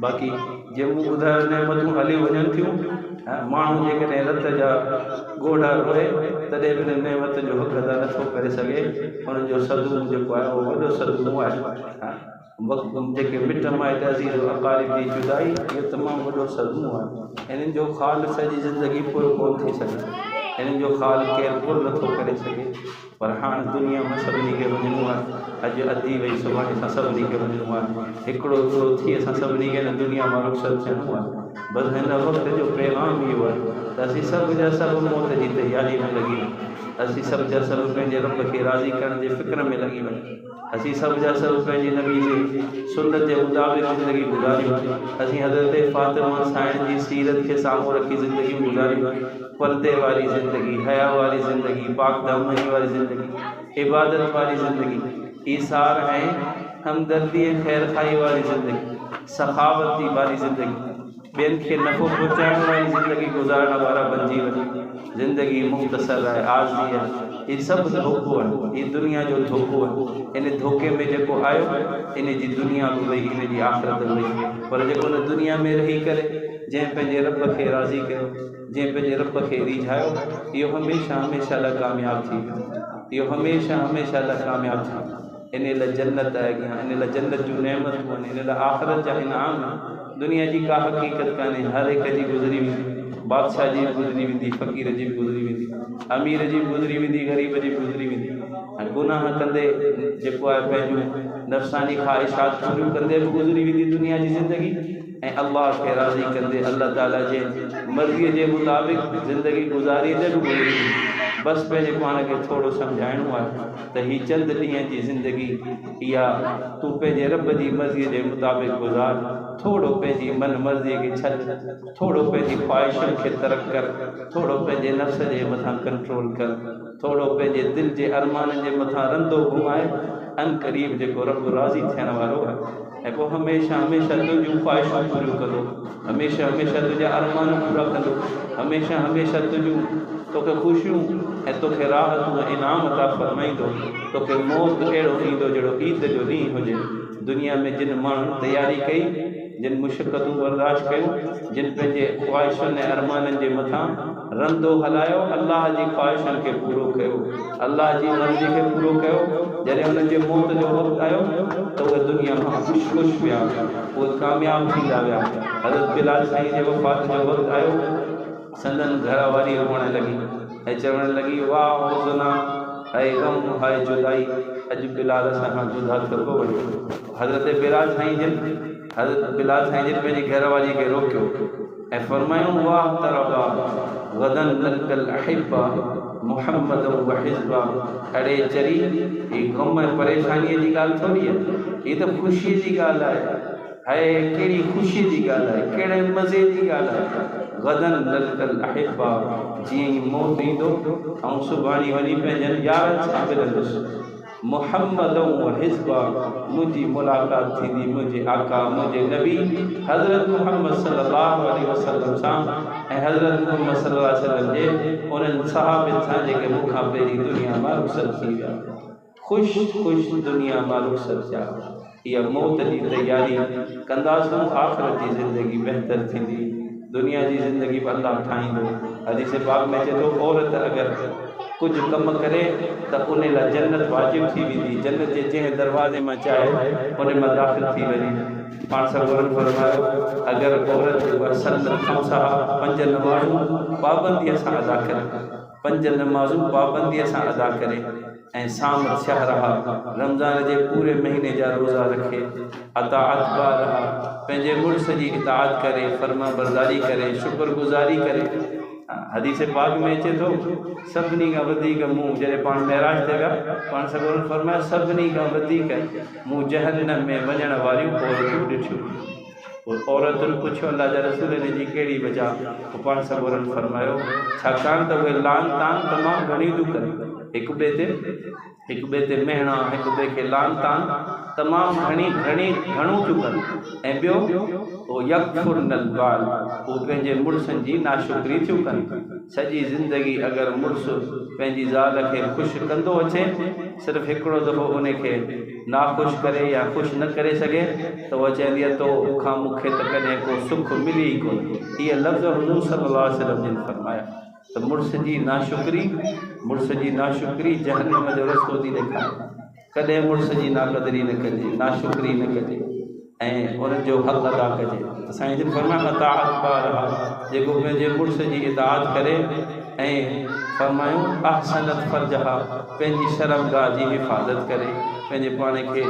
बाक़ी जीअं मूं ॿुधायो नेमतूं हली वञनि थियूं, माण्हू जेकॾहिं रत जा ॻोढ़ा रोए तॾहिं बि हिन नेमत जो हक़ अदा नथो करे सघे। हुननि जो सदूम जेको आहे उहो वॾो सदूम आहे। जेके मिट माइट अज़ीज़ अक़ारिब जी जुदाई, इहो तमामु वॾो सदूम आहे। हिननि जो ख़ाल सॼी ज़िंदगी पुर कोन थी सघे, हिननि जो ख़ाल केरु पुर नथो करे सघे। पर हाणे दुनिया में सभिनी खे वञिणो आहे। अॼु अदी वई, सुभाणे असां सभिनी खे वञिणो आहे। हिकिड़ो हिकिड़ो थी असां सभिनी खे हिन दुनिया मां रुख़सत थियणो आहे। बसि हिन वक़्त जो पैगाम इहो आहे त असीं सभु जा सभु मौत जी तयारी में लॻी वञूं, असीं सभु जा सभु पंहिंजे रब खे राज़ी करण जे फ़िक्र में लॻी वञूं, असीं सभु जा सभु पंहिंजी नबी जे सुन्नत जे मुताबिक़ ज़िंदगी गुज़ारियूं। असीं हज़रत फ़ातिमा साईं जी सीरत खे साम्हूं रखी ज़िंदगी गुज़ारियूं, पर्दे वारी ज़िंदगी, हया वारी ज़िंदगी, पाक दामनी वारी ज़िंदगी, इबादत वारी ज़िंदगी, ईसार ऐं हमदर्दी ऐं ख़ैर खाई वारी ज़िंदगी, सखावती वारी ज़िंदगी, ॿियनि खे नफ़ो पहुचाइण वारी ज़िंदगी गुज़ारण वारा बणिजी वञे। ज़िंदगी मुख़्तसर आहे, आरज़ी आहे, इहे सभु धोखो आहे, हीअ दुनिया जो धोखो आहे। इन धोखे में जेको आयो, इन जी दुनिया बि वई, इन जी आख़िरत बि वई। पर जेको इन दुनिया में रही करे जंहिं पंहिंजे रब खे राज़ी कयो, जंहिं पंहिंजे रब खे रिझायो, इहो हमेशह हमेशह लाइ कामयाबु थी वियो, इहो हमेशह हमेशह लाइ कामयाबु थी वियो। इन लाइ जन्नत आहे अॻियां, इन लाइ जन्नत जूं नेमतूं आहिनि, इन लाइ आख़िरत जा इनाम आहिनि। दुनिया जी का हक़ीक़त कान्हे, हर हिक जी गुज़री वेंदी, बादशाह जी गुज़री वेंदी, फ़क़ीर जी गुज़री वेंदी, अमीर जी गुज़री वेंदी, ग़रीब जी गुज़री वेंदी। ऐं गुनाह कंदे जेको आहे पंहिंजूं नफ़्सानी ख़्वाहिशात पूरियूं कंदे बि गुज़री वेंदी दुनिया जी ज़िंदगी, ऐं अल्लाह खे राज़ी कंदे अल्लाह ताला जे मर्ज़ीअ जे मुताबिक़ ज़िंदगी गुज़ारींदे बि गुज़री वेंदी। बसि पंहिंजे पाण खे थोरो सम्झाइणो आहे त हीअ चंद ॾींहं जी ज़िंदगी इहा तूं पंहिंजे रब जी मर्ज़ीअ जे मुताबिक़ गुज़ार, थोरो पंहिंजी मन मर्ज़ीअ खे छॾ, थोरो पंहिंजी ख़्वाहिशुनि खे तर्क कर, थोरो पंहिंजे नफ़्स जे मथां कंट्रोल कर, थोरो पंहिंजे दिलि जे अरमाननि जे मथां रंदो घुमाए, अन क़रीब जेको रब राज़ी थियण वारो आहे। ऐं पोइ हमेशह हमेशह तुंहिंजूं ख़्वाहिशूं पूरियूं कंदो, हमेशह हमेशह तुंहिंजा अरमान पूरा कंदो, हमेशह हमेशह तुंहिंजूं तोखे ख़ुशियूं ऐं तोखे राहतूं इनाम अता फ़रमाईंदो। तोखे मौत अहिड़ो ईंदो जहिड़ो ईद जो ॾींहुं हुजे। दुनिया में जिन माण्हुनि तयारी कई, जिन मुशक़तूं बर्दाश्त कयूं, जिन पंहिंजे ख़्वाहिशुनि ऐं अरमाननि जे मथां रंदो हलायो, अल्लाह जी ख़्वाहिशुनि खे पूरो कयो, अल्लाह जी मर्ज़ी खे पूरो कयो, जॾहिं हुननि जे मौत जो वक़्तु आयो त उहे दुनिया खां ख़ुशि विया, उहे कामयाबु थींदा विया। हज़रत बिलाल साईं जे वफ़ात जो वक़्तु आयो, संदन घर वारी रोअण लॻी ऐं चवण लॻी, वाह हुज़ना हाय ग़म हाय जुदाई, अॼु बिलाल सां खां जुदा थो वञे। हज़रत बिलाल साईं जिन पंहिंजी घरवारीअ खे रोकियो ऐं फरमायूं, वाह तरबा गदन लकल अहिब्बा मुहम्मद व हिज़्बा। अड़े चरी, हीअ ग़म ऐं परेशानीअ जी ॻाल्हि थोरी आहे, हीअ त ख़ुशीअ जी ॻाल्हि आहे। हाय कहिड़ी ख़ुशीअ जी ॻाल्हि आहे, कहिड़े मज़े जी ॻाल्हि आहे। गदन लकल अहिब्बा, जीअं ई मौत ईंदो ऐं सुभाणे वञी पंहिंजनि यारनि सां मिलंदुसि। मुहम्मद व हिज़्बा, मुंहिंजी मुलाक़ात थींदी मुंहिंजे आका मुंहिंजे नबी हज़रत मुहम्मद सल्लल्लाहु अलैहि वसल्लम सां ऐं हज़रत मुहम्मद सल्लल्लाहु अलैहि वसल्लम जे उन्हनि सहाबनि सां जेके मूंखां पहिरीं दुनिया मां रुख़्सत थी विया। ख़ुशि ख़ुशि दुनिया मां रुख़्सत थिया। इहा मौत जी तयारी कंदासूं, आख़िरत जी ज़िंदगी बहितर थींदी, दुनिया जी ज़िंदगी बि अल्लाह ठाहींदो। हदीस पाक में चए थो, औरत अगरि कुझु कमु करे त उन लाइ जन्नत वाजिबु थी वेंदी, जन्नत जे जंहिं दरवाज़े मां चाहे उन मां दाख़िल थी वञे। पाण सरवर फरमायो, अगरि औरत सनत खमसा, 5 नमाज़ूं पाबंदीअ सां अदा करे, 5 नमाज़ूं पाबंदीअ सां अदा करे ऐं साम शहरहा, रमज़ान जे पूरे महीने जा रोज़ा रखे, अताअत बारहा, पंहिंजे मुड़ुस जी इताअत करे, फर्मा बरदारी करे, शुक्रगुज़ारी करे। हदीस पाक में अचे थो, सभिनी खां वधीक मूं जॾहिं पाण महराज ते विया, पाण सगोरन फरमाया, सभिनी खां वधीक मूं जहन्नम में वञण वारियूं औरतूं ॾिठियूं। औरतुनि पुछियो, अल्लाह जा रसूल इन जी कहिड़ी वजह? पोइ पाण सगोरन फरमायो, छाकाणि त उहे लान तान तमामु घणी थियूं कनि, हिक ॿिए ते मेहणा, हिक ॿिए खे लान तान तमामु घणियूं थियूं कनि। ऐं ॿियो, उहो यकफुरनल बाल, उहो पंहिंजे मुड़ुसनि जी नाशुक्री थियूं कनि। सॼी ज़िंदगी अगरि मुड़ुसु पंहिंजी ज़ाल खे ख़ुशि कंदो अचे, सिर्फ़ु हिकिड़ो दफ़ो उनखे नाख़ुशि करे या ख़ुशि न करे सघे त उहा चवंदी आहे, तो खां मूंखे त कॾहिं को सुख मिली ई कोन। इहे लफ़्ज़ हुज़ूर सल्लल्लाहु अलैहि वसल्लम जिन फरमाया त मुड़ुस जी नाशुक्री जहन्नम जो रस्तो थी ॾेखारे। कॾहिं मुड़ुस जी नाक़दरी न कजे, नाशुक्री न कजे ऐं उनजो हक़ अदा कजे। त साईं जिन फरमाया, अताअत बारहा, जेको पंहिंजे मुड़ुस जी इताअत करे ऐं फरमायूं अहसनत फर्जहा, पंहिंजी शर्मगाह जी हिफ़ाज़त करे, पंहिंजे पाण खे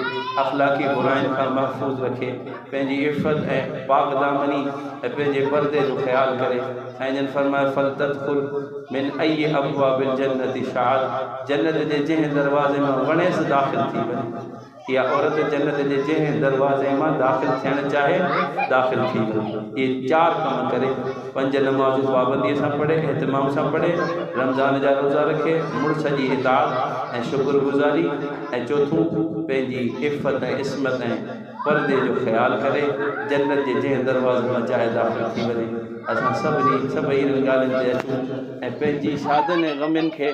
अख़लाक़ी बुराइनि खां महफ़ूज़ रखे, पंहिंजी इफ़त ऐं पाक दामनी ऐं पंहिंजे पर्दे जो ख़्यालु करे। ऐं जिन फरमाया, फलतदखुल मिन अय्यि अब्वाबिल जन्नति शाअत, जन्नत जे जंहिं दरवाज़े मां वणेसि दाख़िल थी वञे। इहा औरत जन्नत जे जंहिं दरवाज़े मां दाख़िल थियणु चाहे दाख़िल थी वञे। इहे 4 कम करे, 5 नमाज़ूं पाबंदीअ सां पढ़े, एहतिमाम सां पढ़े, रमज़ान जा रोज़ा रखे, मुड़ुस जी इताअत ऐं शुक्रगुज़ारी, ऐं चौथों पंहिंजी इफ़त ऐं इस्मत ऐं पर्दे जो ख़्यालु करे, जन्नत जे जंहिं दरवाज़े मां चाहे दाख़िल थी वञे। असां सभई इन्हनि ॻाल्हियुनि ते अचूं ऐं पंहिंजी शादियुनि ऐं ग़मनि खे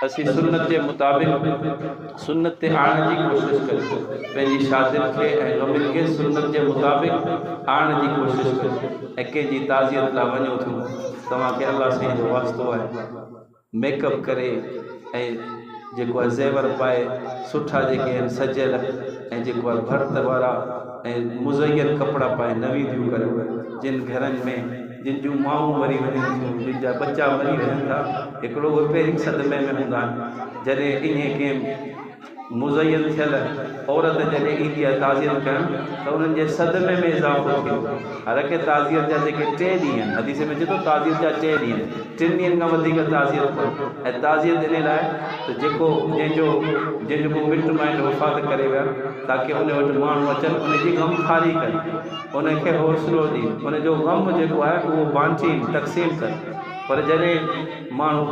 असीं सुन्नत जे मुताबिक़ सुन्नत ते आणण जी कोशिशि करियूं। पंहिंजी शादियुनि खे ऐं ग़मनि खे सुन्नत जे मुताबिक़ आणण जी कोशिशि करियूं ऐं कंहिंजी ताज़ियत लाइ वञो थियूं। तव्हांखे अल्लाह साईं जो वास्तो आहे, मेकअप करे ऐं जेको आहे ज़ेवर पाए सुठा जेके आहिनि सजियल ऐं जेको आहे भर्त वारा ऐं मुज़यन कपिड़ा पाए नवीदियूं करे जिन घरनि में जिन जूं माऊं मरी वञनि थियूं जिन जा बच्चा मरी वञनि था हिकिड़ो उहे पहिरीं सदमे में हूंदा आहिनि जॾहिं ईअं कंहिं मुज़यन थियल औरत जॾहिं ईंदी आहे ताज़ियत करणु त उन्हनि जे सदमे में इज़ाफ़ो थियो हर के ताज़ियत जा जेके 3 ॾींहं आहिनि हदीस में चए थो ताज़ियत जा 3 ॾींहं आहिनि 3 ॾींहंनि खां वधीक ताज़ियत कयो ऐं ताज़ियत इन लाइ त जंहिंजो को मिट माइट वफ़ात करे विया ताकी उन वटि माण्हू अचनि उनजी ग़मख़ारी कनि उनखे हौसलो ॾियनि उनजो ग़म जेको आहे उहो बांटी तक़सीम कनि पर जॾहिं माण्हू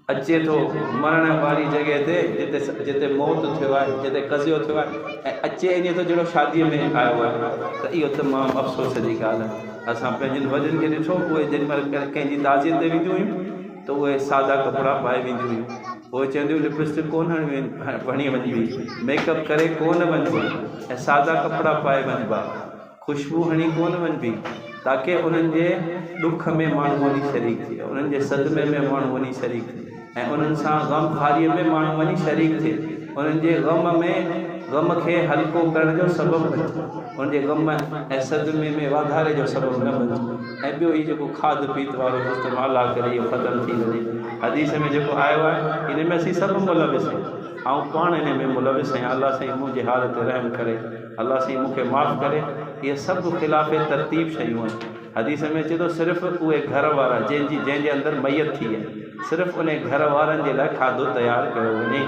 अचे थो मरण वारी जॻह ते जिते मौत थियो आहे जिते कज़ियो थियो आहे ऐं अचे ईअं थो जहिड़ो शादीअ में आयो आहे त इहो तमामु अफ़सोस जी ॻाल्हि आहे असां पंहिंजनि वॾनि खे ॾिठो उहे जेॾीमहिल कंहिंजी ताज़ियत ते वेंदियूं हुयूं त उहे सादा कपिड़ा पाए वेंदियूं हुयूं उहे चवंदियूं लिपस्टिक कोन हणी वञी हुई मेकअप करे कोन वञिबो ऐं सादा कपिड़ा पाए वञिबा ख़ुशबू हणी कोन वञिबी ताकी उन्हनि जे ॾुख में माण्हू वञी शरीक थिए उन्हनि जे सदमे में माण्हू वञी शरीक थिए ऐं उन्हनि सां ग़मख़ारीअ में माण्हू वञी शरीक थिए उन्हनि जे ग़म खे हल्को करण जो सबबु बणिजे उन्हनि जे ग़म ऐं सदमे में वाधारे जो सबबु न बणिजे ऐं ॿियो हीउ जेको खाध पीत वारो इस्तेमालु आहे करे इहो ख़तमु थी वञे हदीस में जेको आयो आहे इन में असीं सभु मुलविस आहियूं ऐं पाण इन में मुलविस आहियां अलाह साईं मुंहिंजी हालत ते रहम करे अलाह साईं मूंखे माफ़ु करे इहे सभु ख़िलाफ़ तरतीब शयूं आहिनि हदीस में चए थो सिर्फ़ु उहे घर वारा जंहिंजे अंदरि मैयत थी आहे सिर्फ़ु उन घर वारनि जे लाइ खाधो तयारु कयो वञे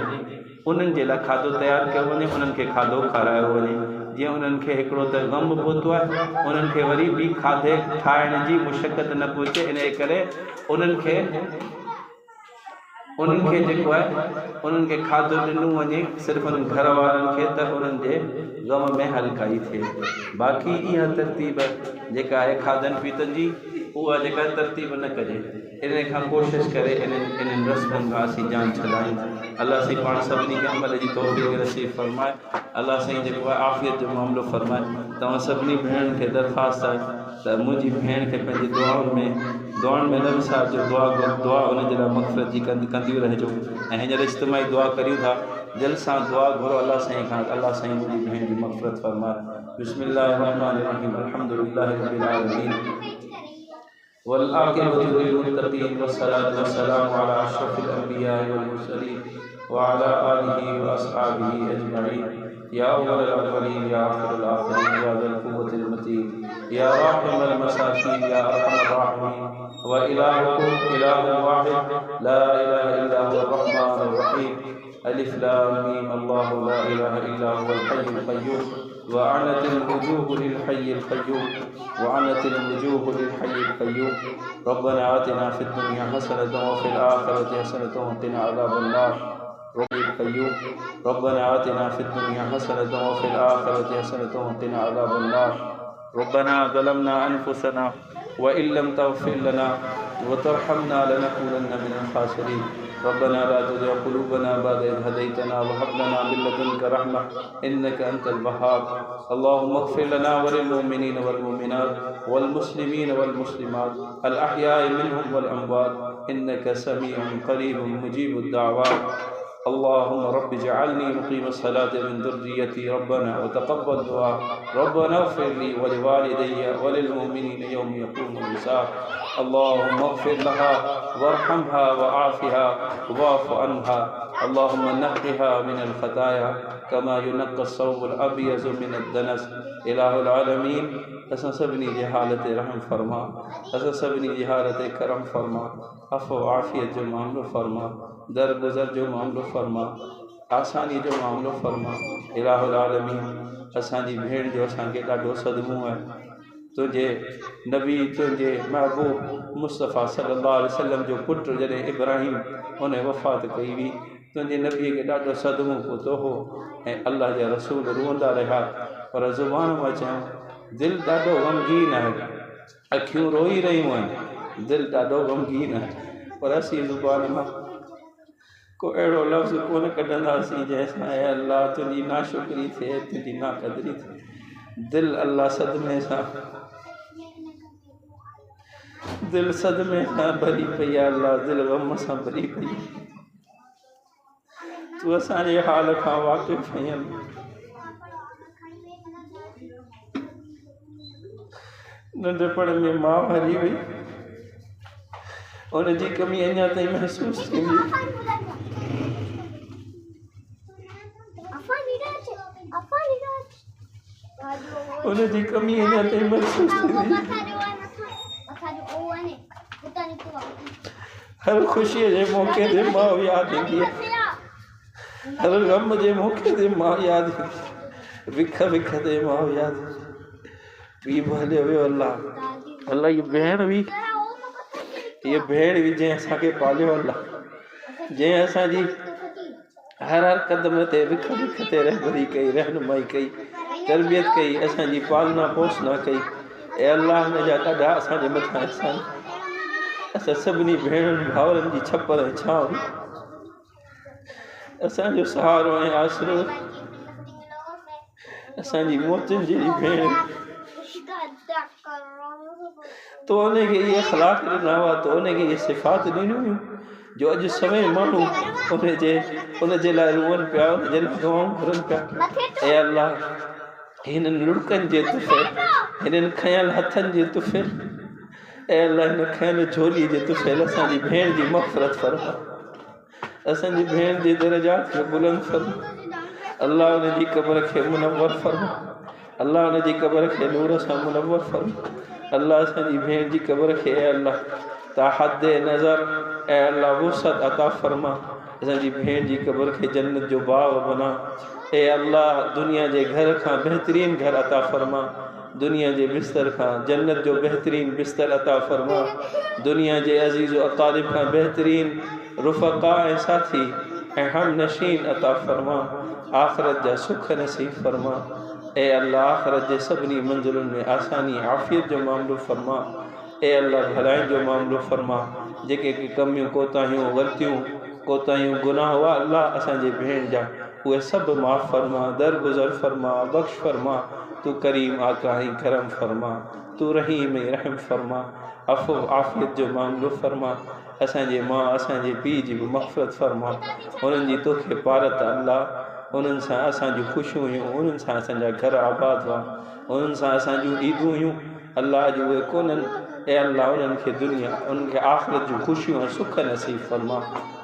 उन्हनि जे लाइ खाधो तयारु कयो वञे उन्हनि खे खाधो खारायो वञे जीअं उन्हनि खे हिकिड़ो त ग़म पहुतो आहे उन्हनि खे वरी ॿी खाधे ठाहिण जी मुशक़त न पहुचे इन करे उन्हनि खे जेको आहे उन्हनि खे खाधो ॾिनो वञे सिर्फ़ु उन्हनि घर वारनि खे त उन्हनि जे ग़म में हल्काई थिए बाक़ी इहा तरतीब जेका आहे खाधनि पीतनि जी उहा जेका तरतीब न कजे इन खां कोशिशि करे इन्हनि रस्मनि खां असीं जान छॾायूं अलाह साईं पाण सभिनी खे अमल जी तौफ़ीक़ नसीब फरमाए अलाह साईं जेको आहे आफ़ियत जो मामिलो फरमाए तव्हां सभिनी भेणनि खे दरख़्वास्त आहे त मुंहिंजी भेण खे पंहिंजी दुआउनि में नबी साहिब जो दुआ उनजे लाइ मग़फ़िरत जी कंदियूं रहिजो ऐं हींअर इज्तिमाही दुआ करियूं था दिलि सां दुआ घुरो अलाह साईं खां अलाह साईं मुंहिंजी भेण जी मग़फ़िरत फरमाए बिस्मिल्लाहिर रहमानिर रहीम अल्हम्दुलिल्लाहि रब्बिल आलमीन والعاقبة للمتقين والصلاة والسلام على أشرف الأنبياء والمرسلين وعلى آله وأصحابه أجمعين يا أول الأولين يا آخر الآخرين يا ذا القوة المتين يا راحم المساكين يا أرحم الراحمين وإلهكم إله واحد لا إله إلا هو الرحمن الرحيم ألف لام ميم الله لا إله إلا هو الحي القيوم وعنت الوجوه للحي القيوم وعنت الوجوه للحي القيوم ربنا آتنا في الدنيا حسنة وفي الآخرة حسنة وقنا عذاب النار رب القيوم ربنا آتنا في الدنيا حسنة وفي الآخرة حسنة وقنا عذاب النار ربنا ظلمنا أنفسنا وإن لم تغفر لنا وترحمنا لنكونن من الخاسرين ربنا لا تزغ قلوبنا بعد إذ هديتنا وهب لنا من لدنك رحمة إنك أنت الوهاب اللهم اغفر لنا وللمؤمنين والمؤمنات والمسلمين والمسلمات الأحياء منهم والأموات إنك سميع قريب مجيب الدعوات اللهم رب اجعلني مقيم الصلاة من ذريتي ربنا وتقبل دعاء ربنا اغفر لي ولوالدي وللمؤمنين يوم يقوم الحساب اللهم اغفر لها وارحمها وعافها واعف عنها اللهم نقها من الخطايا كما ينقى الثوب الأبيض من الدنس إله العالمين असां सभिनी जी हालत रहम फरमा असां सभिनी जी हालत करम फरमा अफ़ो आफ़ियत जो मामिलो फरमा दरगुज़र जो मामिलो फरमा आसानी जो मामिलो फरमा इलाहुल आलमीन असांजी भेण जो असांखे ॾाढो सदमो आहे तुंहिंजे नबी तुंहिंजे महबूब मुस्तफ़ा सल्लल्लाहु अलैहि वसल्लम जो पुटु जॾहिं इब्राहिम उन वफ़ात कई हुई तुंहिंजे नबीअ खे ॾाढो सदमो पहुतो हो ऐं अलाह जा रसूल रोअंदा रहिया पर ज़ुबान मां चयूं दिलि ॾाढो ग़मगीन आहे अखियूं रोई रहियूं आहिनि दिलि ॾाढो ग़मगीन आहे पर असीं ज़ुबान मां को अहिड़ो लफ़्ज़ कोन कढंदासीं जंहिंसां ऐं अलाह तुंहिंजी नाशुक्री थिए तुंहिंजी नाक़दरी थिए दिलि अलाह सदमे सां भरी पई आहे अलाह दिलि ग़म सां भरी पई तू असांजे हाल खां वाक़िफ़ आहीं अल्लाह। नंढपण में माउ हली वई, उनजी कमी अञा ताईं महसूस थींदी। उनजी कमी अञा ताईं महसूस थींदी। हर ख़ुशीअ जे मौक़े ते माउ यादि ईंदी आहे, हर ग़म जे मौक़े ते माउ यादि ईंदी आहे, विख विख ते माउ यादि ईंदी आहे। पीउ बि हलियो वियो अल्लाह। अल्लाह हीअ भेण हुई, जंहिं असांखे पालियो अल्लाह, जंहिं असांजी हर हर क़दम ते विख विख ते रहबरी कई, रहनुमाई कई, तरबियत कई, असांजी पालना पोसना कई। ए अल्लाह हिन जा ॾाढा असांजे मथां अहसान। असां सभिनी भेणनि भाउरनि जी छपर ऐं छांव, असांजो सहारो ऐं आसरो, असांजी मोतियुनि जहिड़ी भेण। तो उनखे इहे अख़लाक़ ॾिना हुआ, तो उनखे इहे सिफ़ात ॾिनियूं हुयूं जो अॼु सभई माण्हू उनजे लाइ रुअनि पिया, उनजे लाइ दुआऊं घुरनि पिया। ए अल्लाह, हिननि लुड़कनि जे तुफ़े, हिननि खयल हथनि जे तुफ़े, ए अल्लाह, हिन खयल झोली जे तुफ़े असांजी भेण जी मग़फ़िरत फरमा, असांजी भेण जे दरजात खे बुलंद फरमा। अल्लाह उनजी क़ब्र खे मुनव्वर फरमा, अल्लाह उनजी क़ब्र खे नूर सां मुनव्वर फरमा। अल्लाह असांजी भेण जी क़ब्र खे ए अल्लाह ता हद नज़र, ए अल्लाह वुसअत अता फरमा। असांजी भेण जी क़ब्र खे जन्नत जो बाग़ बना। ए अल्लाह, दुनिया जे घर खां बहितरीन घर अता फरमा, दुनिया जे बिस्तर खां जन्नत जो बहितरीन बिस्तर अता फरमा, दुनिया जे अज़ीज़ व अक़ारिब खां बहितरीन रुफ़क़ा ऐं साथी ऐं हम नशीन अता फरमा। आख़िरत जा सुख नसीब फरमा। ए अल्लाह, आख़िरत जे सभिनी मंज़िलुनि में आसानी आफ़ियत जो मामलो फरमा। ए अल्लाह, भलाइनि जो मामलो फरमा। जेके कमियूं कोताहियूं ग़लतियूं कोताहियूं गुनाह हुआ अल्लाह असांजे भेण जा, उहे सभु माफ़ फरमा, दरगुज़र फरमा, बख़्श फरमा। तू करीम आका ऐं करम फरमा, तू रहीम ऐं रहम फरमा। अफ़ो आफ़ियत जो मामलो फरमा। असांजे मां असांजे पीउ जी बि मग़फ़िरत फरमा। उन्हनि जी तोखे पारत अल्लाह, उन्हनि सां असांजूं ख़ुशियूं हुयूं, उन्हनि सां असांजा घर आबाद हुआ, उन्हनि सां असांजूं ईदूं हुयूं अल्लाह, अॼु उहे कोन्हनि। ए अल्लाह, उन्हनि खे दुनिया, उन्हनि खे आख़िरत जूं ख़ुशियूं ऐं सुख नसीब फरमा,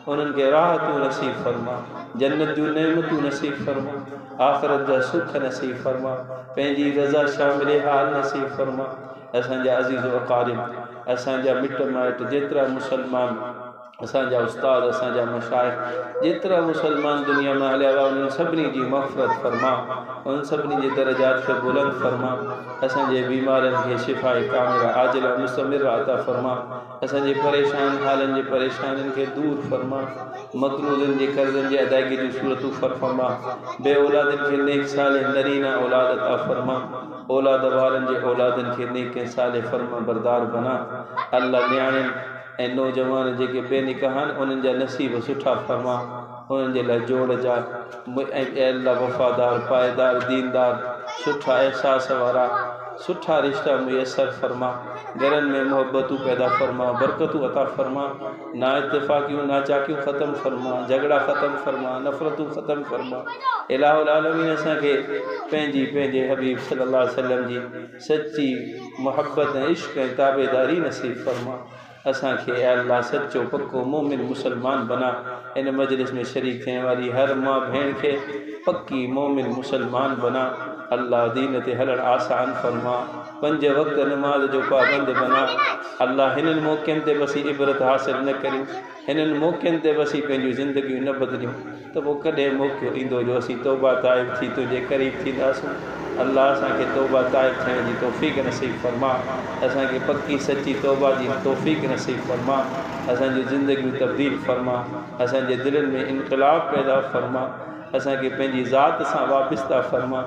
उन्हनि खे राहतूं नसीब फरमा, जन्नत जूं नेमतूं नसीब फरमा, आख़िरत जा सुख नसीब फरमा, पंहिंजी रज़ा शामिल हाल नसीब फरमा। असांजा अज़ीज़ व अक़ारिब, असांजा मिट माइट, जेतिरा मुसलमान, असांजा उस्ताद, असांजा मशाइख़, जेतिरा मुसलमान दुनिया में हलिया हुआ, उन्हनि सभिनी जी मग़फ़िरत फरमा, उन्हनि सभिनी जे दरजात खे बुलंद फरमा। असांजे बीमारनि खे शिफ़ाए कामिला आजिला मुस्तमिरा अता फरमा। असांजे परेशान हालनि जे परेशानियुनि खे दूर फरमा। मक़रूज़नि जे कर्ज़नि जी अदायगी जूं सूरतूं फरमा। बे औलादनि खे नेक सालिह नरीना औलाद अता फरमा। औलाद वारनि जे औलादनि खे नेक ऐं सालिह फरमा बरदार बना। अल्लाह, न्याणियुनि ऐं नौजवान जेके बेनिकाह आहिनि, उन्हनि जा नसीब सुठा फरमा, उन्हनि जे लाइ जोड़ जा ऐं अल्लाह वफ़ादार, पाइदार, दीनदार, सुठा एहसास वारा, सुठा रिश्ता मुयसर फरमा। घरनि में मोहब्बतूं पैदा फरमा, बरकतूं अता फरमा, ना इत्तेफ़ाक़ियूं नाचाकियूं ख़तमु फरमा, झगड़ा ख़तमु फरमा, नफ़रतूं ख़तमु फरमा। इलाहुल आलमीन असांखे पंहिंजे हबीब सल्लल्लाहु अलैहि वसल्लम जी सच्ची मोहब्बत ऐं इश्क़ ऐं ताबेदारी नसीब फरमा। असांखे अल्लाह सच्चो पक्को मोमिन मुसलमान बना। इन मजलिस में शरीक थियण वारी हर मां भेण खे पक्की मोमिन मुसलमान बना। अल्लाह, दीन ते हलण आसान फरमा, 5 वक़्त नमाज जो पाबंद बना। अल्लाह, हिननि मौक़नि ते बसी इबरत हासिल न करियूं, हिननि मौक़नि ते बसी पंहिंजूं ज़िंदगियूं न बदिलियूं, त पोइ कॾहिं मौक़ो ईंदो जो असीं तौबा ताइब थी तुंहिंजे क़रीब थींदासूं। अल्लाह, असांखे तौबा ताइब थियण जी तौफ़ीक़ नसीब फरमा, असांखे पक्की सची तौबा जी तौफ़ीक़ नसीब फरमा, असांजी ज़िंदगियूं तब्दील फरमा, असांजे दिलनि में इनक़लाब पैदा फरमा, असांखे पंहिंजी ज़ात सां वाबिस्ता फरमा,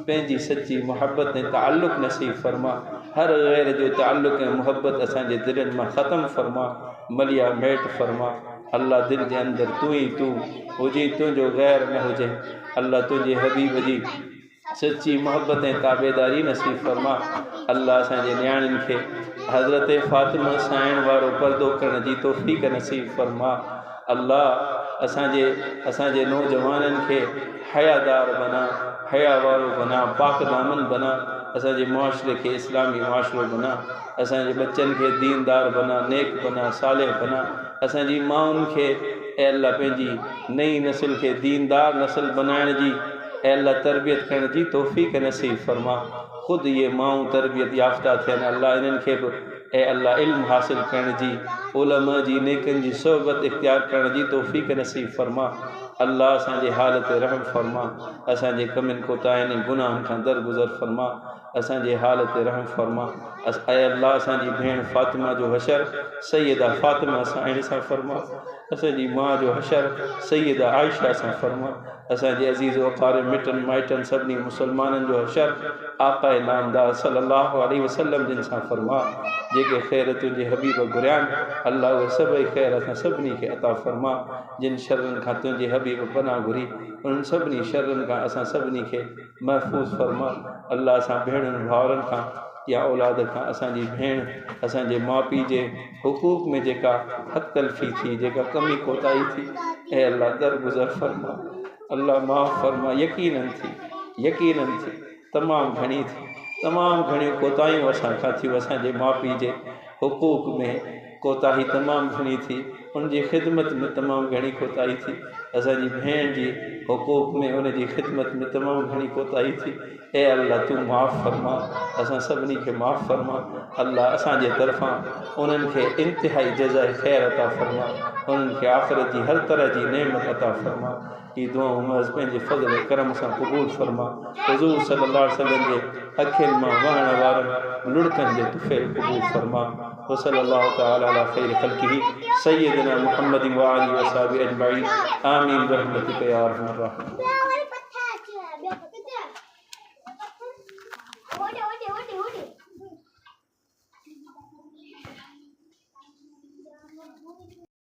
पंहिंजी सच्ची मोहब्बत ऐं ताल्लुक़ नसीब फरमा। हर गैर जो ताल्लुक़ ऐं मोहब्बत असांजे दिलनि मां ख़तमु फरमा, मलिया मेट फरमा। अल्लाह, दिलि जे अंदरि तूं ई तूं हुजे, तुंहिंजो गैर न हुजे। अल्लाह, तुंहिंजे हबीब जी सच्ची मोहब्बत ऐं ताबेदारी नसीब फरमा। अल्लाह, असांजे नियाणियुनि खे हज़रत फ़ातिमा साइण वारो पर्दो करण जी तौफ़ीक़ नसीब फरमा। अल्लाह, असांजे नौजवाननि खे हयादार बना, हया वारो बना, पाक दामन बना, असांजे मुआशरे खे इस्लामी मुआशरो बना, असांजे बच्चनि खे दीनदार बना, नेक बना, सालिह बना, असांजी माउनि खे ऐं अल्लाह पंहिंजी नई नस्ल खे दीनदार नस्ल बनाइण जी ऐं अल्लाह तरबियत करण जी तौफ़ीक़ नसीब फरमा। ख़ुदि ये माऊं तरबियत याफ़्ता थियनि, अल्लाह इन्हनि खे बि ऐं अल्लाह इल्मु हासिल करण जी, उलमा जी नेकनि जी सोहबत इख्तियार करण जी तौफ़ीक़ नसीब फरमा। अल्लाह असांजे हाल ते रहम फरमा, असांजे कमियुनि कोताहियुनि गुनाहनि खां दरगुज़र फरमा, असांजे हाल ते रहम फरमा। ऐं अल्लाह असांजी भेण फ़ातिमा जो हशर सैयदा फ़ातिमा सां सां फरमा, असांजी माउ जो हशर सैयदा आयशा सां फरमा, असांजे अज़ीज़ वक़ारिब मिटनि माइटनि सभिनी मुसलमाननि जो हशर आक़ाए नामदार सल्लल्लाहु अलैहि वसल्लम जिन सां फरमा। जेके ख़ैर तुंहिंजे हबीब घुरियानि अल्लाह उहे सभई ख़ैर असां सभिनी खे अता फरमा। जिन शरनि खां तुंहिंजे हबीब पनाह घुरी उन्हनि सभिनी शरनि खां असां सभिनी खे महफ़ूज़ फरमा। अल्लाह असां भेणुनि भाउरनि खां या औलाद खां असांजी भेण असांजे माउ पीउ जे हुकूक में जेका हक़ तलफ़ी थी, जेका कमी कोताही थी, ऐं अल्लाह दरगुज़र फरमा, अल्लाह माफ़ फरमा। यकीनन थी तमामु घणी थी, तमामु घणियूं कोताहियूं असां खां थियूं, असांजे माउ पीउ जे हुकूक में कोताही तमामु घणी थी, उनजी ख़िदमत में तमामु घणी कोताही थी, असांजी भेण जी हुकूक में उनजी ख़िदमत में तमामु घणी कोताही थी। ऐं अल्लाह तूं माफ़ फरमा, असां सभिनी खे माफ़ फरमा। अल्लाह असांजे तरफ़ां उन्हनि खे इंतिहाई जज़ाए ख़ैर अता फरमा, उन्हनि खे आख़िरत जी हर तरह जी नेमत अता फरमा। ही दुआऊं महज़ पंहिंजे फ़ज़ल करम सां क़बूल फरमा। हुज़ूर सल्लल्लाहु अलैहि वसल्लम जे अखियुनि मां वहण वारनि लुड़कनि जे तुफ़ैल क़बूल फरमा। वसल्लल्लाहु तआला अला ख़ैरि ख़ल्क़िही सय्यिदना मुहम्मदिन व आलिहि व असहाबिहि अजमईन। आमीन बिरहमतिका या अरहमर राहिमीन।